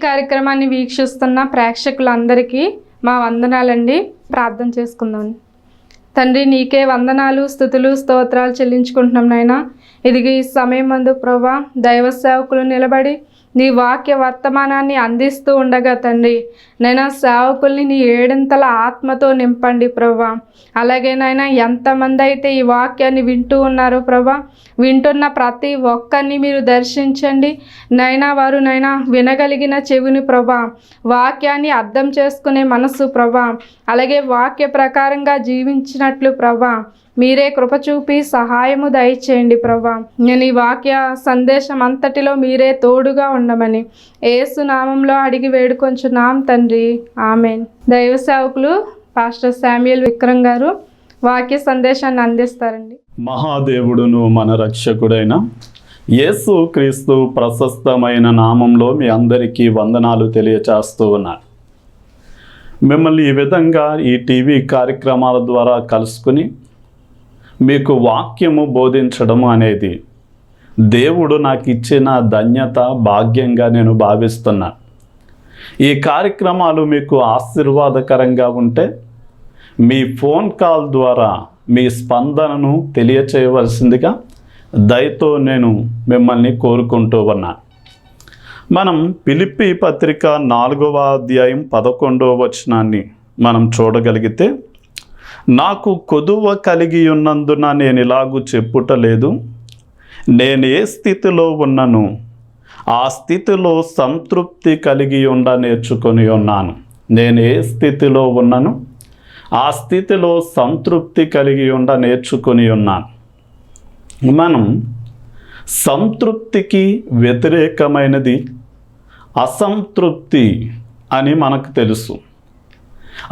కార్యక్రమాన్ని వీక్షిస్తున్న ప్రేక్షకులందరికీ మా వందనాలండి. ప్రార్థన చేసుకుందాం. తండ్రి, నీకే వందనాలు, స్తుతులు, స్తోత్రాలు చెల్లించుకుంటున్నాం నాయనా. ఇదిగో ఈ సమయం మందు ప్రభా దైవ సేవకులు నిలబడి నీ వాక్య వర్తమానాన్ని అందిస్తూ ఉండగా తండ్రి నైనా సేవకుల్ని నీ ఏడంతల ఆత్మతో నింపండి ప్రభా. అలాగే నాయనా ఎంతమంది అయితే ఈ వాక్యాన్ని వింటూ ఉన్నారో ప్రభా, వింటున్న ప్రతి ఒక్కరిని మీరు దర్శించండి నైనా. వారు నైనా వినగలిగిన చెవిని ప్రభా, వాక్యాన్ని అర్థం చేసుకునే మనస్సు ప్రభా, అలాగే వాక్య ప్రకారంగా జీవించినట్లు ప్రభా మీరే కృప చూపి సహాయము దయచేయండి ప్రభా. నేను ఈ వాక్య సందేశం అంతటిలో మీరే తోడుగా ఉండమని యేసు నామంలో అడిగి వేడుకొంచున్నాం తండ్రి, ఆమెన్. దైవ సేవకులు పాస్టర్ శామ్యూయల్ విక్రమ్ గారు వాక్య సందేశాన్ని అందిస్తారండి. మహాదేవుడును మన రక్షకుడైన యేసు క్రీస్తు ప్రశస్తమైన నామంలో మీ అందరికీ వందనాలు తెలియచేస్తూ ఉన్నాను. మిమ్మల్ని ఈ విధంగా ఈ టీవీ కార్యక్రమాల ద్వారా కలుసుకుని మీకు వాక్యము బోధించడము అనేది దేవుడు నాకు ఇచ్చిన ధన్యత, భాగ్యంగా నేను భావిస్తున్నాను. ఈ కార్యక్రమాలు మీకు ఆశీర్వాదకరంగా ఉంటే మీ ఫోన్ కాల్ ద్వారా మీ స్పందనను తెలియచేయవలసిందిగా దయతో నేను మిమ్మల్ని కోరుకుంటూ ఉన్నాను. మనం ఫిలిప్పీ పత్రిక 4వ అధ్యాయం 11వ వచనాన్ని మనం చూడగలిగితే, నాకు కొదువ కలిగి ఉన్నందున నేను ఇలాగూ చెప్పుటలేదు, నేను ఏ స్థితిలో ఉన్నను ఆ స్థితిలో సంతృప్తి కలిగి నేర్చుకొని ఉన్నాను. నేను ఏ స్థితిలో ఉన్నను ఆ స్థితిలో సంతృప్తి కలిగి నేర్చుకొని ఉన్నాను. మనం సంతృప్తికి వ్యతిరేకమైనది అసంతృప్తి అని మనకు తెలుసు.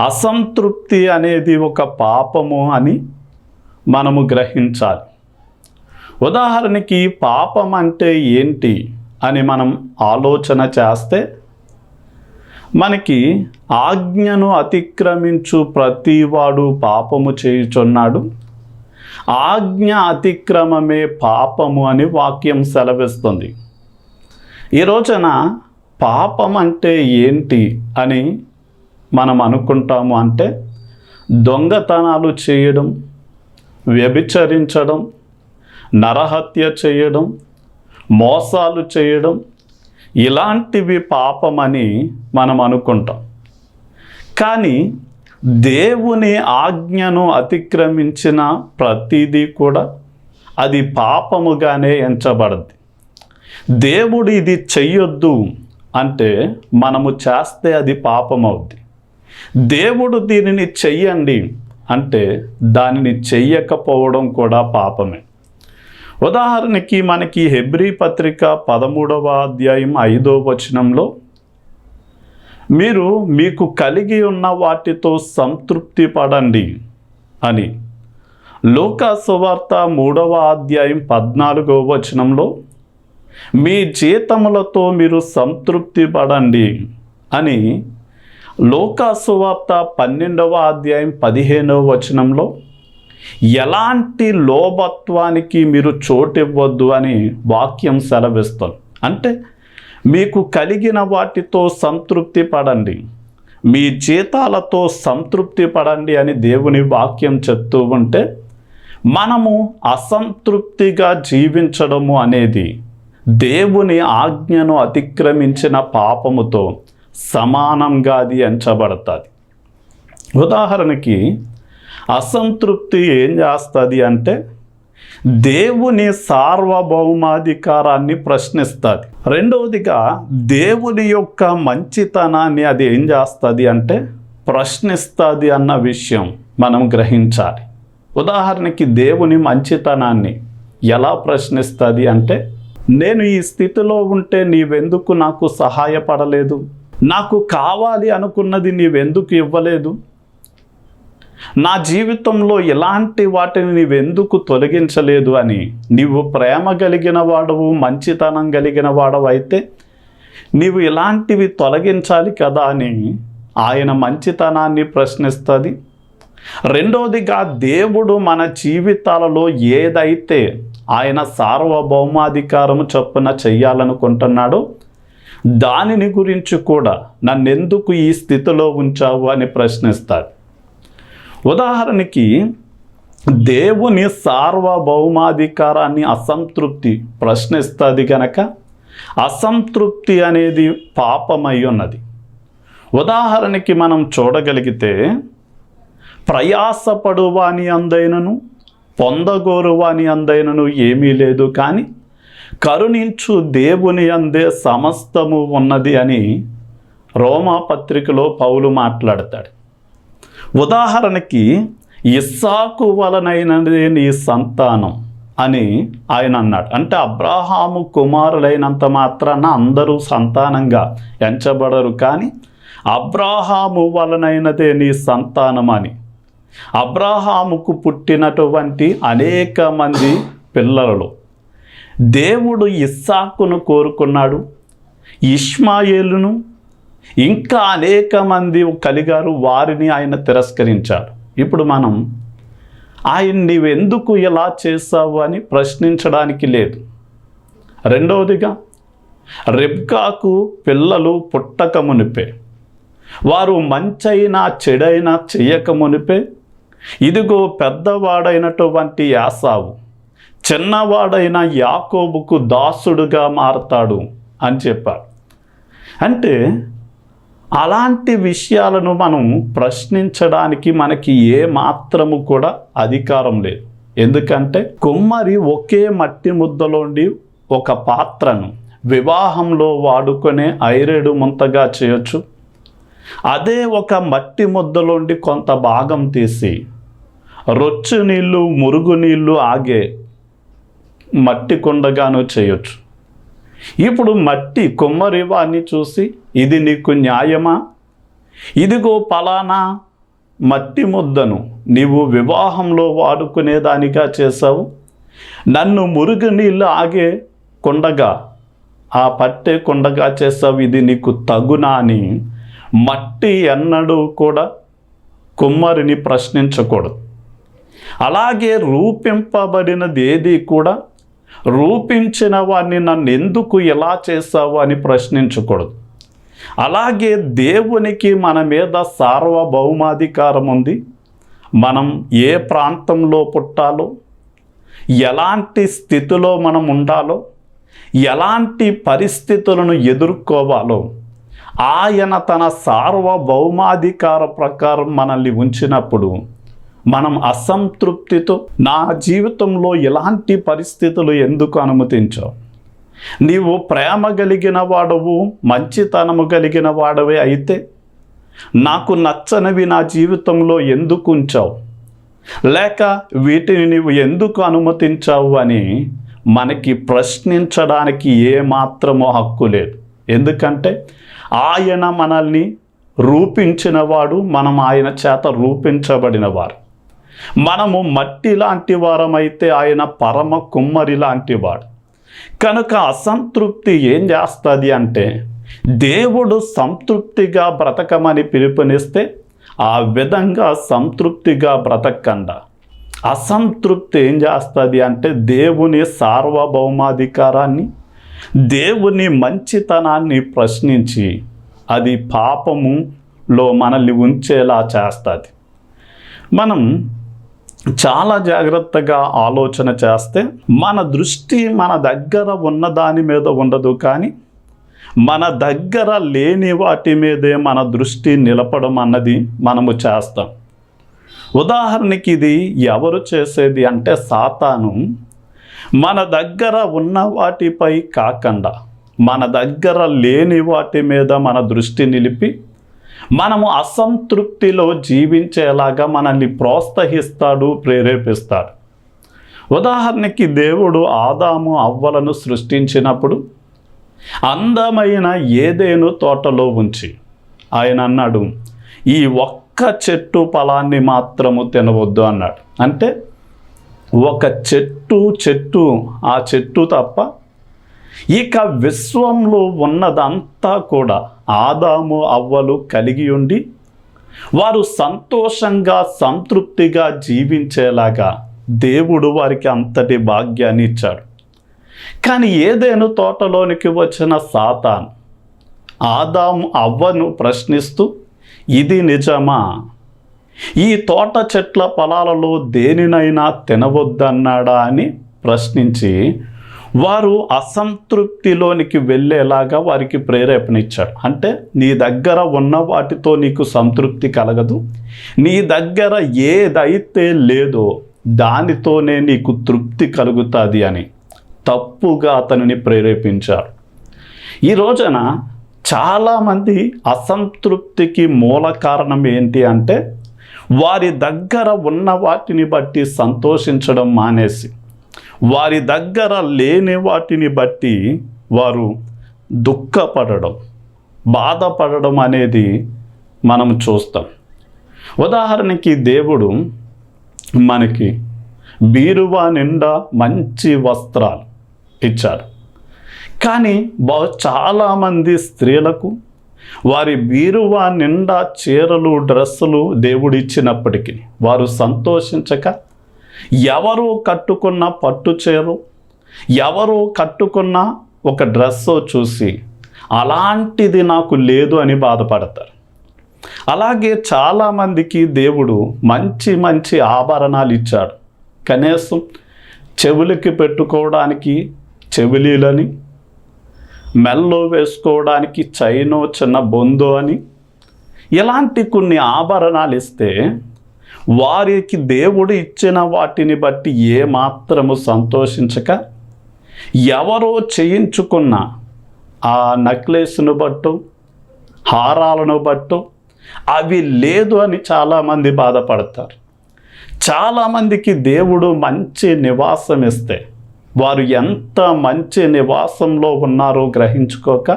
అసంతృప్తి అనేది ఒక పాపము అని మనము గ్రహించాలి. ఉదాహరణకి పాపం అంటే ఏంటి అని మనం ఆలోచన చేస్తే, మనకి ఆజ్ఞను అతిక్రమించు ప్రతివాడు పాపము చేయుచున్నాడు, ఆజ్ఞ అతిక్రమమే పాపము అని వాక్యం సెలవిస్తుంది. ఈ రోజున పాపం అంటే ఏంటి అని మనం అనుకుంటాము అంటే, దొంగతనాలు చేయడం, వ్యభిచరించడం, నరహత్య చేయడం, మోసాలు చేయడం, ఇలాంటివి పాపమని మనం అనుకుంటాం. కానీ దేవుని ఆజ్ఞను అతిక్రమించిన ప్రతిదీ కూడా అది పాపముగానే ఎంచబడద్ది. దేవుడు ఇది చెయ్యొద్దు అంటే మనము చేస్తే అది పాపమవుద్ది. దేవుడు దీనిని చెయ్యండి అంటే దానిని చెయ్యకపోవడం కూడా పాపమే. ఉదాహరణకి మనకి హెబ్రీ పత్రిక 13వ అధ్యాయం 5వ వచనంలో, మీరు మీకు కలిగి ఉన్న వాటితో సంతృప్తి పడండి అని, లూకా సువార్త 3వ అధ్యాయం 14వ వచనంలో, మీ జీతములతో మీరు సంతృప్తి పడండి అని, లూకా సువార్త 12వ అధ్యాయం 15వ వచనంలో, ఎలాంటి లోభత్వానికి మీరు చోటివ్వద్దు అని వాక్యం సెలవిస్తుంది. అంటే మీకు కలిగిన వాటితో సంతృప్తి పడండి, మీ జీతాలతో సంతృప్తి పడండి అని దేవుని వాక్యం చెప్తూ ఉంటే, మనము అసంతృప్తిగా జీవించడము అనేది దేవుని ఆజ్ఞను అతిక్రమించిన పాపముతో సమానంగా అది ఎంచబడుతుంది. ఉదాహరణకి అసంతృప్తి ఏం చేస్తుంది అంటే, దేవుని సార్వభౌమాధికారాన్ని ప్రశ్నిస్తుంది. రెండవదిగా దేవుని యొక్క మంచితనాన్ని అది ఏం చేస్తుంది అంటే ప్రశ్నిస్తుంది అన్న విషయం మనం గ్రహించాలి. ఉదాహరణకి దేవుని మంచితనాన్ని ఎలా ప్రశ్నిస్తుంది అంటే, నేను ఈ స్థితిలో ఉంటే నీవెందుకు నాకు సహాయపడలేదు, నాకు కావాలి అనుకున్నది నీవెందుకు ఇవ్వలేదు, నా జీవితంలో ఇలాంటి వాటిని నీవెందుకు తొలగించలేదు అని, నీవు ప్రేమ కలిగిన వాడవు, మంచితనం కలిగిన వాడవు అయితే నీవు ఇలాంటివి తొలగించాలి కదా అని ఆయన మంచితనాన్ని ప్రశ్నిస్తుంది. రెండోదిగా దేవుడు మన జీవితాలలో ఏదైతే ఆయన సార్వభౌమాధికారము చొప్పున చెయ్యాలనుకుంటున్నాడో దానిని గురించి కూడా నన్నెందుకు ఈ స్థితిలో ఉంచావు అని ప్రశ్నిస్తారు. ఉదాహరణకి దేవుని సార్వభౌమాధికారాన్ని అసంతృప్తి ప్రశ్నిస్తుంది కనుక అసంతృప్తి అనేది పాపమై ఉన్నది. ఉదాహరణకి మనం చూడగలిగితే ప్రయాసపడువాని అందైనను పొందగోరువాని అందైనను ఏమీ లేదు, కానీ కరుణించు దేవుని అందే సమస్తము ఉన్నది అని రోమా పత్రికలో పౌలు మాట్లాడతాడు. ఉదాహరణకి ఇస్సాకు వలనైనదే నీ సంతానం అని ఆయన అన్నాడు. అంటే అబ్రాహాము కుమారులైనంత మాత్రాన అందరూ సంతానంగా ఎంచబడరు, కానీ అబ్రాహాము వలనైనదే నీ సంతానం అని. అబ్రాహాముకు పుట్టినటువంటి అనేక మంది పిల్లలలో దేవుడు ఇస్సాకును కోరుకున్నాడు, ఇష్మాయేలును, ఇంకా అనేక మంది కలిగారు, వారిని ఆయన తిరస్కరించాడు. ఇప్పుడు మనం ఆయన్ని ఎందుకు ఇలా చేశావు అని ప్రశ్నించడానికి లేదు. రెండవదిగా రెబ్కాకు పిల్లలు పుట్టక మునిపే, వారు మంచైనా చెడైనా చెయ్యక మునిపే, ఇదిగో పెద్దవాడైనటువంటి యాసావు చిన్నవాడైన యాకోబుకు దాసుడుగా మారతాడు అని చెప్పారు. అంటే అలాంటి విషయాలను మనం ప్రశ్నించడానికి మనకి ఏ మాత్రము కూడా అధికారం లేదు. ఎందుకంటే కుమ్మరి ఒకే మట్టి ముద్దలోండి ఒక పాత్రను వివాహంలో వాడుకునే ఐరేడు ముంతగా చేయొచ్చు. అదే ఒక మట్టి ముద్దలోండి కొంత భాగం తీసి రొచ్చు నీళ్ళు మురుగు నీళ్ళు ఆగే మట్టి కుండగాను చేయొచ్చు. ఇప్పుడు మట్టి కుమ్మరి వాణ్ణి చూసి, ఇది నీకు న్యాయమా? ఇదిగో పలానా మట్టి ముద్దను నీవు వివాహంలో వాడుకునేదానిగా చేసావు, నన్ను మురుగు నీళ్ళు ఆగే కుండగా ఆ పట్టే కుండగా చేసావు, ఇది నీకు తగునా అని మట్టి ఎన్నడూ కూడా కుమ్మరిని ప్రశ్నించకూడదు. అలాగే రూపింపబడినది ఏది కూడా రూపించిన వాడిని నన్ను ఎందుకు ఇలా చేసావు అని ప్రశ్నించకూడదు. అలాగే దేవునికి మన మీద సార్వభౌమాధికారం ఉంది. మనం ఏ ప్రాంతంలో పుట్టాలో, ఎలాంటి స్థితిలో మనం ఉండాలో, ఎలాంటి పరిస్థితులను ఎదుర్కోవాలో ఆయన తన సార్వభౌమాధికార ప్రకారం మనల్ని ఉంచినప్పుడు మనం అసంతృప్తితో నా జీవితంలో ఎలాంటి పరిస్థితులు ఎందుకు అనుమతించావు, నీవు ప్రేమ కలిగిన వాడవు, మంచితనము కలిగిన వాడవే అయితే నాకు నచ్చనివి నా జీవితంలో ఎందుకు ఉంచావు, లేక వీటిని నీవు ఎందుకు అనుమతించావు అని మనకి ప్రశ్నించడానికి ఏమాత్రమో హక్కు లేదు. ఎందుకంటే ఆయన మనల్ని రూపించినవాడు, మనం ఆయన చేత రూపించబడినవారు. మనము మట్టి లాంటి వారమైతే ఆయన పరమ కుమ్మరి లాంటి వాడు. కనుక అసంతృప్తి ఏం చేస్తుంది అంటే, దేవుడు సంతృప్తిగా బ్రతకమని పిలుపునిస్తే ఆ విధంగా సంతృప్తిగా బ్రతకకుండా అసంతృప్తి ఏం చేస్తుంది అంటే దేవుని సార్వభౌమాధికారాన్ని, దేవుని మంచితనాన్ని ప్రశ్నించి అది పాపములో మనల్ని ఉంచేలా చేస్తుంది. మనం చాలా జాగ్రత్తగా ఆలోచన చేస్తే మన దృష్టి మన దగ్గర ఉన్న దాని మీద ఉండదు, కానీ మన దగ్గర లేని వాటి మీదే మన దృష్టి నిలపడం అన్నది మనము చేస్తాం. ఉదాహరణకి ఇది ఎవరు చేసేది అంటే సాతాను మన దగ్గర ఉన్న వాటిపై కాకుండా మన దగ్గర లేని వాటి మీద మన దృష్టి నిలిపి మనము అసంతృప్తిలో జీవించేలాగా మనల్ని ప్రోత్సహిస్తాడు, ప్రేరేపిస్తాడు. ఉదాహరణకి దేవుడు ఆదాము అవ్వలను సృష్టించినప్పుడు అందమైన ఏదేను తోటలో ఉంచి ఆయన అన్నాడు, ఈ ఒక్క చెట్టు ఫలాన్ని మాత్రము తినవద్దు అన్నాడు. అంటే ఒక చెట్టు ఆ చెట్టు తప్ప ఇక విశ్వంలో ఉన్నదంతా కూడా ఆదాము అవ్వలు కలిగి ఉండి వారు సంతోషంగా సంతృప్తిగా జీవించేలాగా దేవుడు వారికి అంతటి భాగ్యాన్ని ఇచ్చాడు. కానీ ఏదేను తోటలోనికి వచ్చిన సాతాను ఆదాము అవ్వను ప్రశ్నిస్తూ, ఇది నిజమా? ఈ తోట చెట్ల ఫలాలలో దేనినైనా తినవద్దన్నాడా అని ప్రశ్నించి వారు అసంతృప్తిలోనికి వెళ్ళేలాగా వారికి ప్రేరేపణ ఇచ్చాడు. అంటే నీ దగ్గర ఉన్న వాటితో నీకు సంతృప్తి కలగదు, నీ దగ్గర ఏదైతే లేదో దానితోనే నీకు తృప్తి కలుగుతుంది అని తప్పుగా అతనిని ప్రేరేపించారు. ఈ రోజున చాలామంది అసంతృప్తికి మూల కారణం ఏంటి అంటే వారి దగ్గర ఉన్న వాటిని బట్టి సంతోషించడం మానేసి, వారి దగ్గర లేని వాటిని బట్టి వారు దుఃఖపడడం, బాధపడడం అనేది మనం చూస్తాం. ఉదాహరణకి దేవుడు మనకి బీరువా నిండా మంచి వస్త్రాలు ఇచ్చారు. కానీ చాలామంది స్త్రీలకు వారి బీరువా నిండా చీరలు, డ్రెస్సులు దేవుడు ఇచ్చినప్పటికీ వారు సంతోషించక ఎవరో కట్టుకున్న పట్టు చీర, ఎవరో కట్టుకున్న ఒక డ్రెస్సో చూసి అలాంటిది నాకు లేదు అని బాధపడతారు. అలాగే చాలామందికి దేవుడు మంచి మంచి ఆభరణాలు ఇచ్చాడు. కనీసం చెవులకి పెట్టుకోవడానికి చెవిలీలని, మెల్లో వేసుకోవడానికి చైనో చిన్న బొందో అని ఇలాంటి కొన్ని ఆభరణాలు ఇస్తే వారికి దేవుడు ఇచ్చిన వాటిని బట్టి ఏమాత్రము సంతోషించక ఎవరో చేయించుకున్న ఆ నెక్లెస్ను బట్టు, హారాలను బట్టు అవి లేదు అని చాలామంది బాధపడతారు. చాలామందికి దేవుడు మంచి నివాసం ఇస్తే వారు ఎంత మంచి నివాసంలో ఉన్నారో గ్రహించుకోక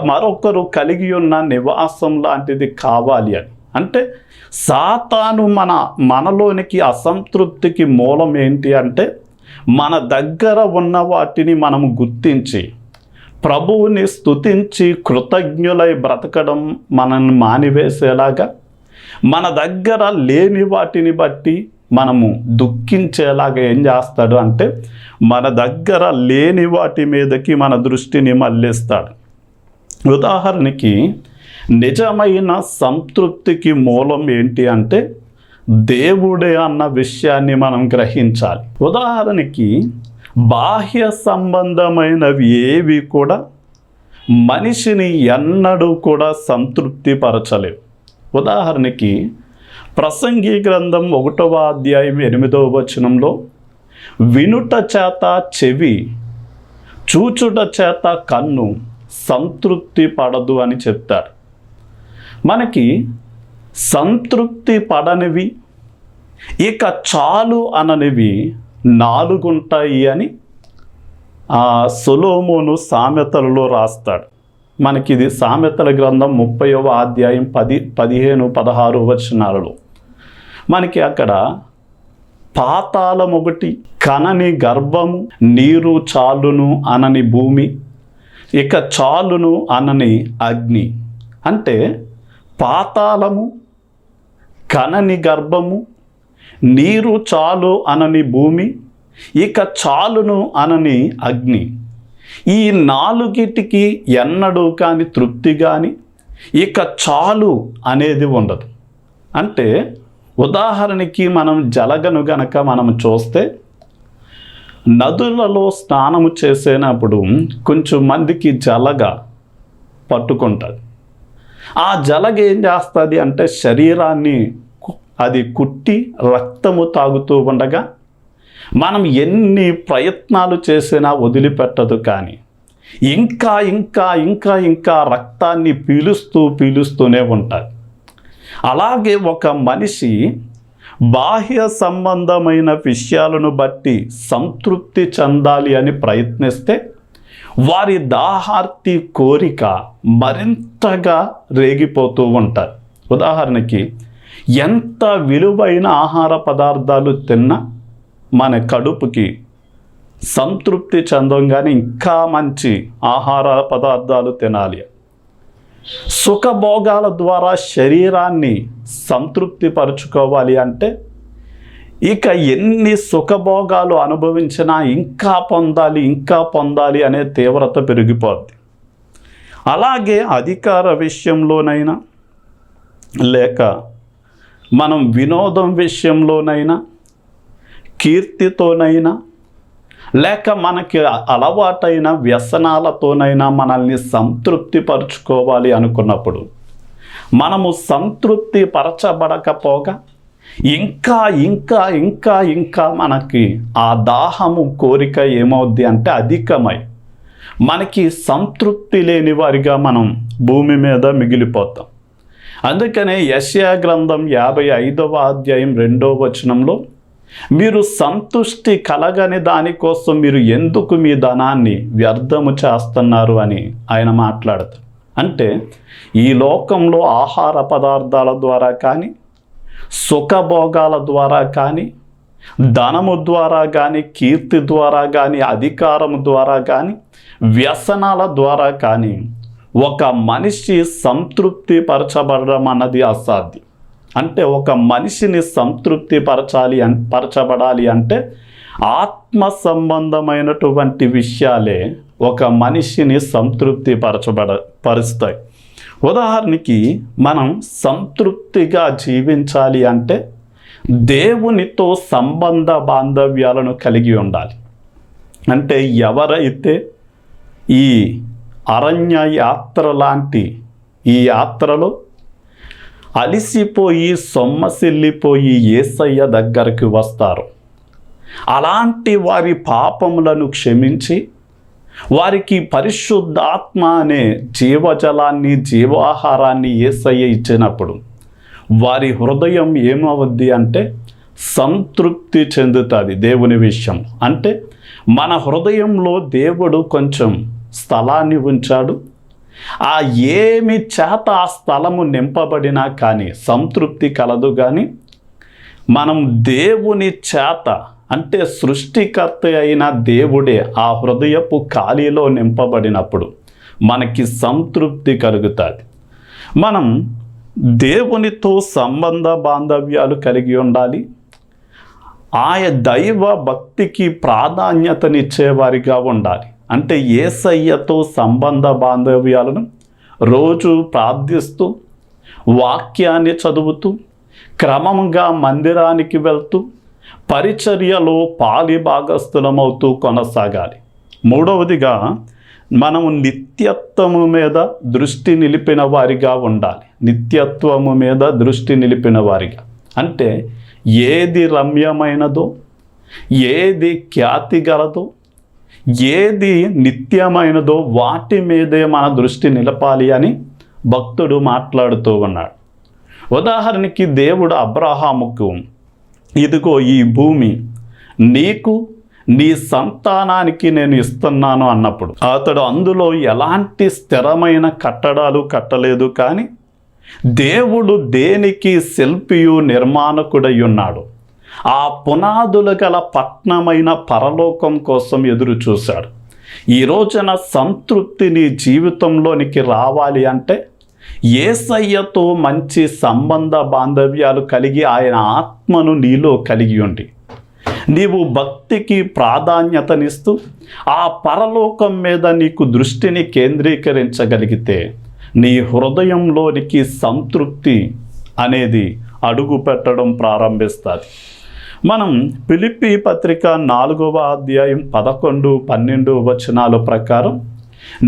మరొకరు కలిగి ఉన్న నివాసం లాంటిది కావాలి అని. అంటే సాతాను మనలోనికి అసంతృప్తికి మూలం ఏంటి అంటే మన దగ్గర ఉన్న వాటిని మనము గుర్తించి ప్రభువుని స్తుతించి కృతజ్ఞులై బ్రతకడం మనల్ని మానివేసేలాగా, మన దగ్గర లేని వాటిని బట్టి మనము దుఃఖించేలాగా ఏం చేస్తాడు అంటే మన దగ్గర లేని వాటి మీదకి మన దృష్టిని మళ్ళిస్తాడు. ఉదాహరణకి నిజమైన సంతృప్తికి మూలం ఏంటి అంటే దేవుడే అన్న విషయాన్ని మనం గ్రహించాలి. ఉదాహరణకి బాహ్య సంబంధమైనవి ఏవి కూడా మనిషిని ఎన్నడూ కూడా సంతృప్తి పరచలేవు. ఉదాహరణకి ప్రసంగి గ్రంథం 1వ అధ్యాయం 8వ వచనంలో వినుట చేత చెవి, చూచుట చేత కన్ను సంతృప్తి పడదు అని చెప్తాడు. మనకి సంతృప్తి పడనివి, ఇక చాలు అననివి 4 ఉంటాయి అని సొలొమోను సామెతలలో రాస్తాడు. మనకి ఇది సామెతల గ్రంథం 30వ అధ్యాయం 10, 15, 16 వచనాలలో మనకి అక్కడ పాతాళం ఒకటి, కనని గర్భము, నీరు చాలును అనని భూమి, ఇక చాలును అనని అగ్ని. అంటే పాతాళము, కనని గర్భము, నీరు చాలు అనని భూమి, ఇక చాలును అనని అగ్ని. ఈ 4టికి ఎన్నడూ కానీ తృప్తి కానీ ఇక చాలు అనేది ఉండదు. అంటే ఉదాహరణకి మనం జలగను గనక మనం చూస్తే నదులలో స్నానము చేసేటప్పుడు కొంచెం మందికి జలగ పట్టుకుంటుంది. ఆ జలగ ఏం చేస్తుంది అంటే శరీరాన్ని అది కుట్టి రక్తము తాగుతూ ఉండగా మనం ఎన్ని ప్రయత్నాలు చేసినా వదిలిపెట్టదు. కానీ ఇంకా ఇంకా ఇంకా ఇంకా రక్తాన్ని పీలుస్తూనే ఉంటుంది. అలాగే ఒక మనిషి బాహ్య సంబంధమైన విషయాలను బట్టి సంతృప్తి చెందాలి అని ప్రయత్నిస్తే వారి దాహార్తి కోరిక మరింతగా రేగిపోతూ ఉంటారు. ఉదాహరణకి ఎంత విలువైన ఆహార పదార్థాలు తిన్నా మన కడుపుకి సంతృప్తి చెందంగానే ఇంకా మంచి ఆహార పదార్థాలు తినాలి. సుఖభోగాల ద్వారా శరీరాన్ని సంతృప్తి పరుచుకోవాలి అంటే ఇక ఎన్ని సుఖభోగాలు అనుభవించినా ఇంకా పొందాలి అనే తీవ్రత పెరిగిపోద్ది. అలాగే అధికార విషయంలోనైనా, లేక మనం వినోదం విషయంలోనైనా, కీర్తితోనైనా, లేక మనకి అలవాటైన వ్యసనాలతోనైనా మనల్ని సంతృప్తి పరుచుకోవాలి అనుకున్నప్పుడు మనము సంతృప్తి పరచబడకపోగా ఇంకా ఇంకా ఇంకా ఇంకా మనకి ఆ దాహము కోరిక ఏమవుద్ది అంటే అధికమై మనకి సంతృప్తి లేని వారిగా మనం భూమి మీద మిగిలిపోతాం. అందుకనే యెషయా గ్రంథం 55వ అధ్యాయం 2వ వచనంలో, మీరు సంతుష్టి కలగని దానికోసం మీరు ఎందుకు మీ ధనాన్ని వ్యర్థము చేస్తున్నారు అని ఆయన మాట్లాడతారు. అంటే ఈ లోకంలో ఆహార పదార్థాల ద్వారా కానీ, సుఖభోగాల ద్వారా కానీ, ధనము ద్వారా కానీ, కీర్తి ద్వారా కానీ, అధికారం ద్వారా కానీ, వ్యసనాల ద్వారా కానీ ఒక మనిషి సంతృప్తి పరచబడడం అన్నది అసాధ్యం. అంటే ఒక మనిషిని సంతృప్తి పరచబడాలి అంటే ఆత్మ సంబంధమైనటువంటి విషయాలే ఒక మనిషిని సంతృప్తి పరుస్తాయి. ఉదాహరణకి మనం సంతృప్తిగా జీవించాలి అంటే దేవునితో సంబంధ బాంధవ్యాలను కలిగి ఉండాలి. అంటే ఎవరైతే ఈ అరణ్య యాత్ర లాంటి ఈ యాత్రలో అలిసిపోయి సొమ్మసిల్లిపోయి యేసయ్య దగ్గరికి వస్తారు, అలాంటి వారి పాపములను క్షమించి వారికి పరిశుద్ధాత్మ అనే జీవజలాన్ని, జీవాహారాన్ని యేసయ్య ఇచ్చినప్పుడు వారి హృదయం ఏమవుద్ది అంటే సంతృప్తి చెందుతుంది దేవుని విషయం. అంటే మన హృదయంలో దేవుడు కొంచెం స్థలాన్ని ఉంచాడు. ఆ ఏమి చేత ఆ స్థలము నింపబడినా కానీ సంతృప్తి కలదు. కానీ మనం దేవుని చేత అంటే సృష్టికర్త అయిన దేవుడే ఆ హృదయపు ఖాళీలో నింపబడినప్పుడు మనకి సంతృప్తి కలుగుతుంది. మనం దేవునితో సంబంధ బాంధవ్యాలు కలిగి ఉండాలి. దైవ భక్తికి ప్రాధాన్యతనిచ్చేవారిగా ఉండాలి. అంటే యేసయ్యతో సంబంధ బాంధవ్యాలను రోజు ప్రార్థిస్తూ, వాక్యాన్ని చదువుతూ, క్రమంగా మందిరానికి వెళ్తూ, పరిచర్యలో పాలి భాగస్థులమవుతూ కొనసాగాలి. మూడవదిగా మనము నిత్యత్వము మీద దృష్టి నిలిపిన వారిగా ఉండాలి. నిత్యత్వము మీద దృష్టి నిలిపిన వారిగా అంటే ఏది రమ్యమైనదో, ఏది ఖ్యాతి గలదో, ఏది నిత్యమైనదో వాటి మీదే మన దృష్టి నిలపాలి అని భక్తుడు మాట్లాడుతూ ఉన్నాడు. ఉదాహరణకి దేవుడు అబ్రహాముకు, ఇదిగో ఈ భూమి నీకు నీ సంతానానికి నేను ఇస్తున్నాను అన్నప్పుడు అతడు అందులో ఎలాంటి స్థిరమైన కట్టడాలు కట్టలేదు. కానీ దేవుడు దేనికి శిల్పియు నిర్మాణకుడై ఉన్నాడు. ఆ పునాదులు గల పట్నమైన పరలోకం కోసం ఎదురు చూశాడు. ఈ రోజున సంతృప్తి నీ జీవితంలోనికి రావాలి అంటే యేసయ్యతో మంచి సంబంధ బాంధవ్యాలు కలిగి ఆయన ఆత్మను నీలో కలిగి ఉండి నీవు భక్తికి ప్రాధాన్యతనిస్తూ ఆ పరలోకం మీద నీకు దృష్టిని కేంద్రీకరించగలిగితే నీ హృదయంలోనికి సంతృప్తి అనేది అడుగు పెట్టడం ప్రారంభిస్తుంది. మనం ఫిలిప్పీ పత్రిక 4వ అధ్యాయం 11, 12 వచనాల ప్రకారం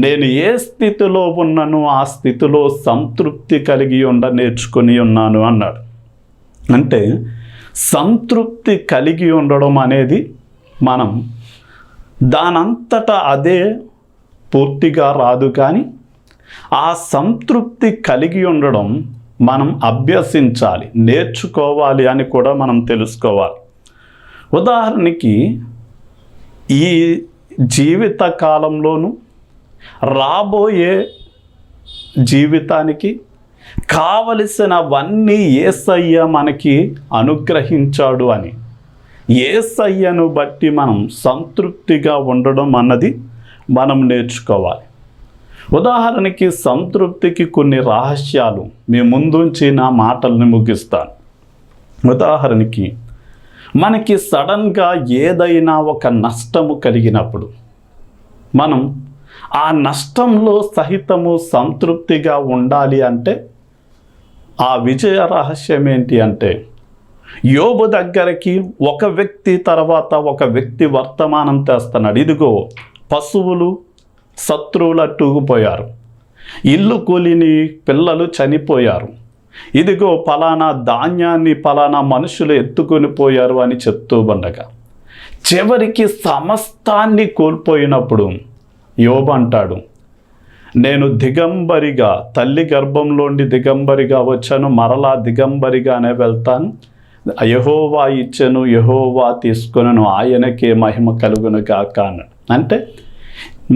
నేను ఏ స్థితిలో ఉన్నను ఆ స్థితిలో సంతృప్తి కలిగి నేర్చుకుని ఉన్నాను అన్నాడు. అంటే సంతృప్తి కలిగి ఉండడం అనేది మనం దానంతటా అదే పూర్తిగా రాదు. కానీ ఆ సంతృప్తి కలిగి ఉండడం మనం అభ్యసించాలి, నేర్చుకోవాలి అని కూడా మనం తెలుసుకోవాలి. ఉదాహరణకి ఈ జీవిత కాలంలోనూ రాబోయే జీవితానికి కావలసినవన్నీ యేసయ్య మనకి అనుగ్రహించాడు అని యేసయ్యను బట్టి మనం సంతృప్తిగా ఉండడం అన్నది మనం నేర్చుకోవాలి. ఉదాహరణకి సంతృప్తికి కొన్ని రహస్యాలు మీ ముందుంచి నా మాటల్ని ముగిస్తాను. ఉదాహరణకి మనకి సడన్గా ఏదైనా ఒక నష్టము కలిగినప్పుడు మనం ఆ నష్టంలో సహితము సంతృప్తిగా ఉండాలి అంటే ఆ విజయ రహస్యం ఏంటి అంటే, యోబు దగ్గరికి ఒక వ్యక్తి తర్వాత ఒక వ్యక్తి వర్తమానం తెస్తున్నాడు. ఇదిగో పశువులు శత్రువులు అట్టుకుపోయారు, ఇల్లు కూలిని పిల్లలు చనిపోయారు, ఇదిగో పలానా ధాన్యాన్ని పలానా మనుషులు ఎత్తుకొని పోయారు అని చెప్తూ ఉండగా చివరికి సమస్తాన్ని కోల్పోయినప్పుడు యోబు అంటాడు, నేను దిగంబరిగా తల్లి గర్భంలోండి దిగంబరిగా వచ్చాను, మరలా దిగంబరిగానే వెళ్తాను. యెహోవా ఇచ్చెను, యెహోవా తీసుకొనెను, ఆయనకే మహిమ కలుగును గాక అన్నాడు. అంటే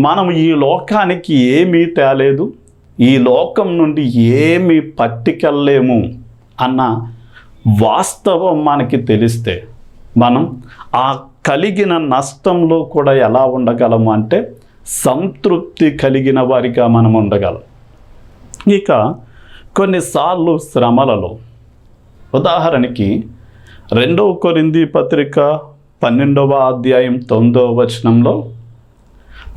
మనం ఈ లోకానికి ఏమీ తేలేదు, ఈ లోకం నుండి ఏమీ పట్టుకెళ్ళలేము అన్న వాస్తవం మనకి తెలిస్తే మనం ఆ కలిగిన నష్టంలో కూడా ఎలా ఉండగలము అంటే సంతృప్తి కలిగిన వారిగా మనం ఉండగలం. ఇక కొన్నిసార్లు శ్రమలలో, ఉదాహరణకి 2 కొరింథీ పత్రిక 12వ అధ్యాయం 9వ వచనంలో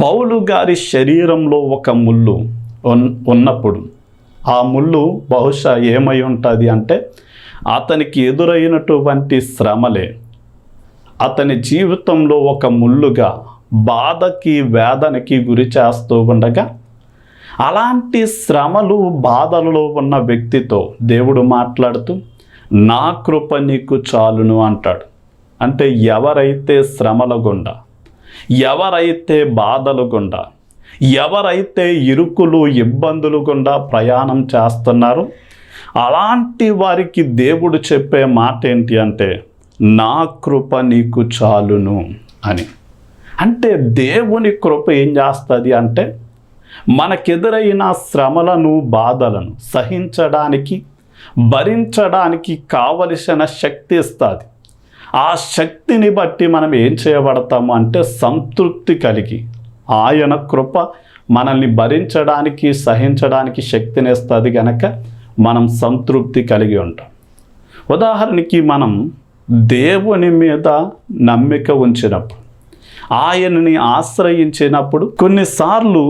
పౌలు గారి శరీరంలో ఒక ముళ్ళు ఉన్నప్పుడు ఆ ముళ్ళు బహుశా ఏమై ఉంటుంది అంటే అతనికి ఎదురైనటువంటి శ్రమలే అతని జీవితంలో ఒక ముళ్ళుగా బాధకి వేదనకి గురి చేస్తూ ఉండగా, అలాంటి శ్రమలు బాధలలో ఉన్న వ్యక్తితో దేవుడు మాట్లాడుతూ నా కృప నీకు చాలును అంటాడు. అంటే ఎవరైతే శ్రమల గుండా, ఎవరైతే బాధలు గుండా, ఎవరైతే ఇరుకులు ఇబ్బందులు గుండా ప్రయాణం చేస్తున్నారో అలాంటి వారికి దేవుడు చెప్పే మాట ఏంటి అంటే నా కృప నీకు చాలును అని. అంటే దేవుని కృప ఏం చేస్తుంది అంటే మనకెదురైన శ్రమలను బాధలను సహించడానికి భరించడానికి కావలసిన శక్తి ఇస్తుంది. ఆ శక్తిని బట్టి మనం ఏం చేయబడతాము అంటే సంతృప్తి కలిగి ఆయన కృప మనల్ని భరించడానికి సహించడానికి శక్తిని ఇస్తుంది కనుక మనం సంతృప్తి కలిగి ఉంటాం. ఉదాహరణకి మనం దేవుని మీద నమ్మిక ఉంచినప్పుడు, ఆయనని ఆశ్రయించినప్పుడు కొన్నిసార్లు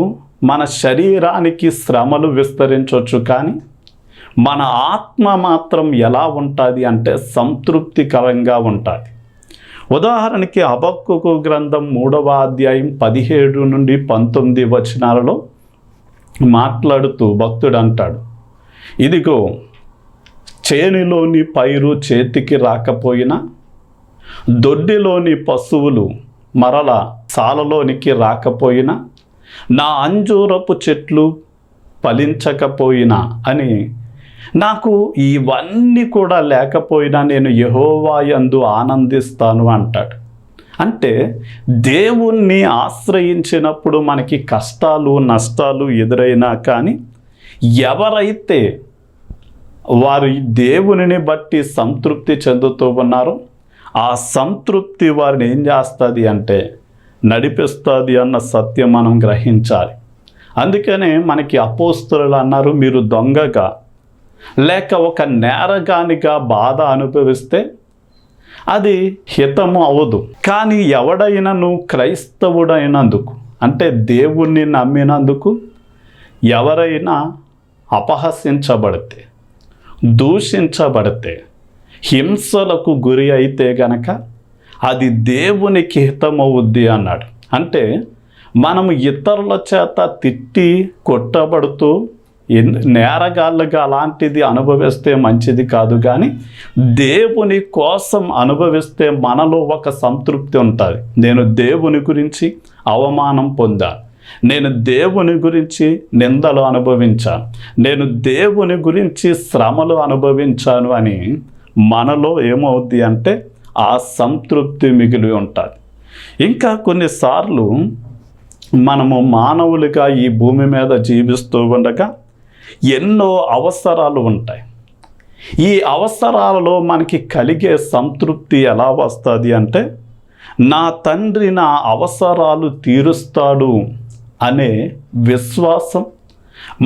మన శరీరానికి శ్రమలు విస్తరించవచ్చు, కానీ మన ఆత్మ మాత్రం ఎలా ఉంటుంది అంటే సంతృప్తికరంగా ఉంటుంది. ఉదాహరణకి హబక్కూకు గ్రంథం 3వ అధ్యాయం 17 నుండి 19 వచనాలలో మాట్లాడుతూ భక్తుడు అంటాడు, ఇదిగో చేనులోని పైరు చేతికి రాకపోయినా, దొడ్డిలోని పశువులు మరల సాలలోనికి రాకపోయినా, నా అంజూరపు చెట్లు ఫలించకపోయినా అని, నాకు ఇవన్నీ కూడా లేకపోయినా నేను యెహోవా యందు ఆనందిస్తాను అంటాడు. అంటే దేవుణ్ణి ఆశ్రయించినప్పుడు మనకి కష్టాలు నష్టాలు ఎదురైనా కానీ ఎవరైతే వారు దేవునిని బట్టి సంతృప్తి చెందుతూ ఉన్నారో ఆ సంతృప్తి వారిని ఏం చేస్తుంది అంటే నడిపిస్తుంది అన్న సత్యం మనం గ్రహించాలి. అందుకనే మనకి అపోస్తలులు అన్నారు, మీరు దొంగగా లేక ఒక నేరగానిగా బాధ అనుభవిస్తే అది హితము అవదు. కానీ ఎవడైనను క్రైస్తవుడైనందుకు అంటే దేవుణ్ణి నమ్మినందుకు ఎవరైనా అపహసించబడితే, దూషించబడితే, హింసలకు గురి అయితే గనక అది దేవునికి హితమవుద్ది అన్నాడు. అంటే మనము ఇతరుల చేత తిట్టి కొట్టబడుతూ నేరగాళ్ళగా అలాంటిది అనుభవిస్తే మంచిది కాదు, కానీ దేవుని కోసం అనుభవిస్తే మనలో ఒక సంతృప్తి ఉంటుంది. నేను దేవుని గురించి అవమానం పొందాను, నేను దేవుని గురించి నిందలు అనుభవించాను, నేను దేవుని గురించి శ్రమలు అనుభవించాను అని మనలో ఏమవుద్ది అంటే ఆ సంతృప్తి మిగిలి ఉంటుంది. ఇంకా కొన్నిసార్లు మనము మానవులుగా ఈ భూమి మీద జీవిస్తూ ఉండగా ఎన్నో అవసరాలు ఉంటాయి. ఈ అవసరాలలో మనకి కలిగే సంతృప్తి ఎలా వస్తుంది అంటే నా తండ్రి నా అవసరాలు తీరుస్తాడు అనే విశ్వాసం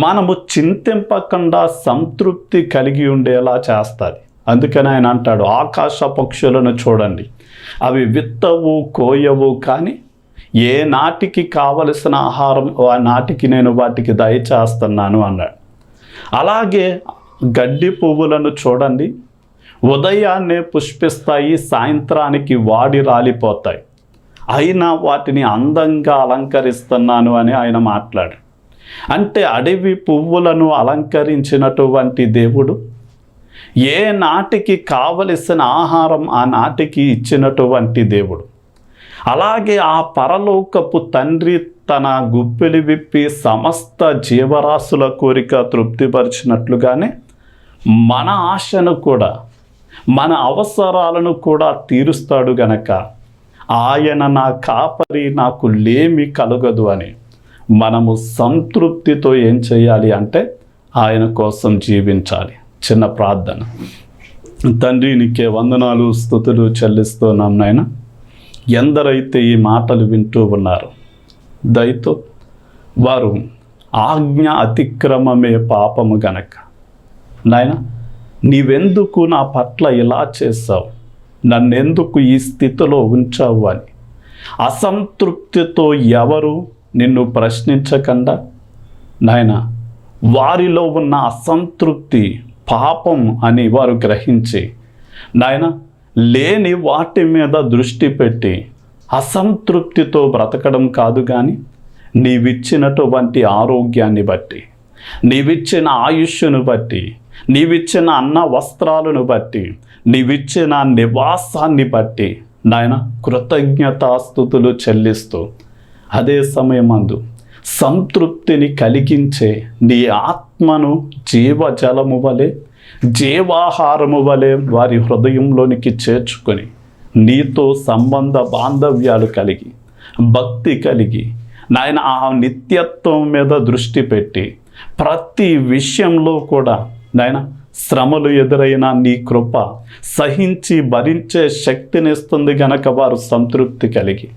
మనము చింతింపకుండా సంతృప్తి కలిగి ఉండేలా చేస్తుంది. అందుకని ఆయన అంటాడు, ఆకాశ పక్షులను చూడండి, అవి విత్తవు కోయవు, కానీ ఏ నాటికి కావలసిన ఆహారం ఆ నాటికి నేను వాటికి దయచేస్తున్నాను అన్నాడు. అలాగే గడ్డి పువ్వులను చూడండి, ఉదయాన్నే పుష్పిస్తాయి, సాయంత్రానికి వాడి రాలిపోతాయి, అయినా వాటిని అందంగా అలంకరిస్తున్నాను అని ఆయన మాట్లాడు. అంటే అడవి పువ్వులను అలంకరించినటువంటి దేవుడు ఏ నాటికి కావలసిన ఆహారం ఆ నాటికి ఇచ్చినటువంటి దేవుడు. అలాగే ఆ పరలోకపు తండ్రి తన గుప్పిలి విప్పి సమస్త జీవరాశుల కోరిక తృప్తిపరిచినట్లుగానే మన ఆశను కూడా, మన అవసరాలను కూడా తీరుస్తాడు గనక ఆయన నా కాపరి, నాకు లేమి కలుగదు అని మనము సంతృప్తితో ఏం చేయాలి అంటే ఆయన కోసం జీవించాలి. చిన్న ప్రార్థన. తండ్రి, నీకే వందనాలు స్తుతులు చెల్లిస్తున్నాం నాయన. ఎందరైతే ఈ మాటలు వింటూ ఉన్నారు, దయతో వారు ఆజ్ఞ అతిక్రమమే పాపము గనక నాయన, నీవెందుకు నా పట్ల ఇలా చేశావు, నన్నెందుకు ఈ స్థితిలో ఉంచావు అని అసంతృప్తితో ఎవరు నిన్ను ప్రశ్నించకుండా నాయన, వారిలో ఉన్న అసంతృప్తి పాపం అని వారు గ్రహించి నాయన, లేని వాటి మీద దృష్టి పెట్టి అసంతృప్తితో బ్రతకడం కాదు, కానీ నీవిచ్చినటువంటి ఆరోగ్యాన్ని బట్టి, నీవిచ్చిన ఆయుష్ను బట్టి, నీవిచ్చిన అన్న వస్త్రాలను బట్టి, నీవిచ్చిన నివాసాన్ని బట్టి నాయన కృతజ్ఞతాస్తుతులు చెల్లిస్తూ అదే సమయమందు సంతృప్తిని కలిగించే నీ ఆత్మను జీవజలము వలె, జీవాహారము వలె వారి హృదయంలోనికి చేర్చుకొని నీతో సంబంధ బాంధవ్యాలు కలిగి, భక్తి కలిగి నాయన ఆ నిత్యత్వం మీద దృష్టి పెట్టి ప్రతి విషయంలో కూడా నాయన శ్రమలు ఎదురైన నీ కృప సహించి భరించే శక్తినిస్తుంది గనక వారు సంతృప్తి కలిగి,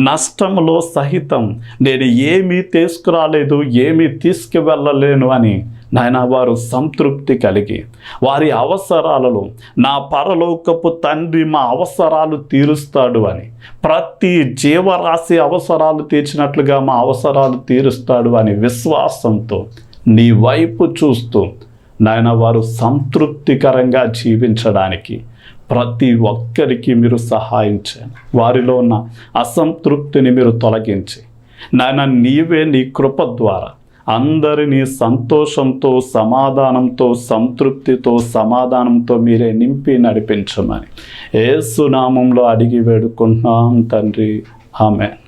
నష్టంలో సహితం నేను ఏమీ తీసుకురాలేదు, ఏమీ తీసుకువెళ్ళలేను అని నాయన వారు సంతృప్తి కలిగి వారి అవసరాలలో నా పరలోకపు తండ్రి మా అవసరాలు తీరుస్తాడు అని, ప్రతి జీవరాశి అవసరాలు తీర్చినట్లుగా మా అవసరాలు తీరుస్తాడు అని విశ్వాసంతో నీ వైపు చూస్తూ నాయన వారు సంతృప్తికరంగా జీవించడానికి ప్రతి ఒక్కరికి మీరు సహాయం చేయండి. వారిలో ఉన్న అసంతృప్తిని మీరు తొలగించి నాయన నీవే నీ కృప ద్వారా అందరినీ సంతోషంతో, సమాధానంతో, సంతృప్తితో, సమాధానంతో మీరే నింపి నడిపించమని యేసు నామంలో అడిగి వేడుకుంటున్నాం తండ్రి. ఆమేన్.